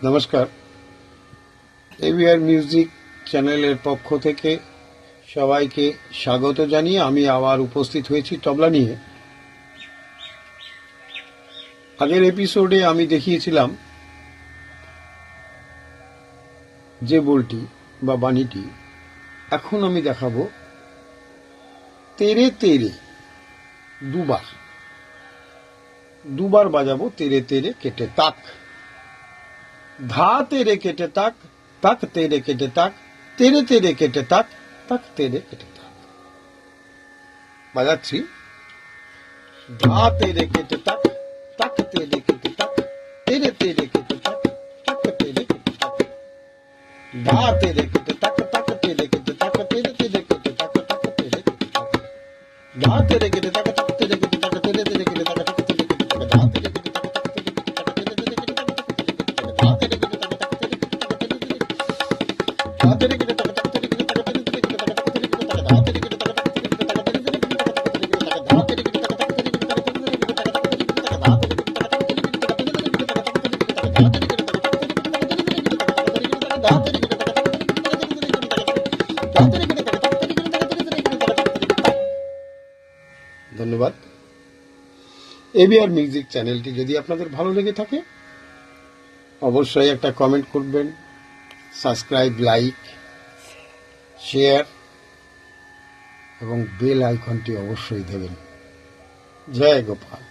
নমস্কার। AVR music চ্যানেলের পক্ষ থেকে সবাইকে স্বাগত জানিয়ে আমি আবার উপস্থিত হয়েছি তবলা নিয়ে। আগের এপিসোডে আমি দেখিয়েছিলাম যে বোলটি বা বাণীটি, এখন আমি দেখাবো তেরে তেরে। দুবার বাজাবো তেরে তেরে কেটে তাক। ধা তেরে কেটে তাক, তাক তেরে কেটে তাক, তেরে তেরে কেটে তাক, তাক তেরে কেটে তাক। বাজাচ্ছি। ধা তেরে কেটে তাক, তাক তেরে কেটে তাক, তেরে তেরে কেটে তাক, তাক তেরে কেটে তাক। ধা তেরে কেটে তাক, তাক তেরে কেটে তাক, তেরে তেরে কেটে তাক, তাক তেরে কেটে তাক। ধা তেরে কেটে তাক, তাক তেরে কেটে তাক, তেরে তেরে কেটে তাক, তাক তেরে কেটে তাক। ধা তেরে কেটে তাক, তাক তেরে কেটে তাক, তেরে তেরে কেটে তাক, তাক তেরে কেটে তাক। ধা তেরে কেটে তাক, তাক তেরে কেটে তাক, তেরে তেরে কেটে তাক। ধা তেরে কেটে তাক, তাক তেরে কেটে তাক, তেরে তেরে কেটে তাক, তাক তেরে কেটে তাক। ধা তেরে কেটে তাক, তাক তেরে কেটে তাক, তেরে তেরে কেটে তাক, তাক তেরে কেটে তাক। ধা তেরে কেটে তাক, তাক তেরে কেটে তাক, তেরে তেরে কেটে তাক, তাক তেরে কেটে তাক। ধা তেরে কেটে তাক, তাক তেরে কেটে তাক, তেরে তেরে কেটে তাক, তাক তেরে কেটে তাক। ধা তেরে কেটে তাক, তাক তেরে কেটে তাক, তেরে তেরে কেটে তাক, তাক তেরে কেটে তাক। ধা তেরে কেটে তাক, তাক তেরে কেটে তাক, তেরে তেরে কেটে তাক। ধা তেরে কেটে তাক, তাক তেরে কেটে তাক, তেরে তেরে কেটে তাক, তাক তেরে কেটে তাক। ধন্যবাদ। এভিআর মিউজিক চ্যানেলটি যদি আপনাদের ভালো লেগে থাকে অবশ্যই একটা কমেন্ট করবেন, সাবস্ক্রাইব, লাইক, শেয়ার এবং বেল আইকনটি অবশ্যই দেবেন। জয় গোপাল।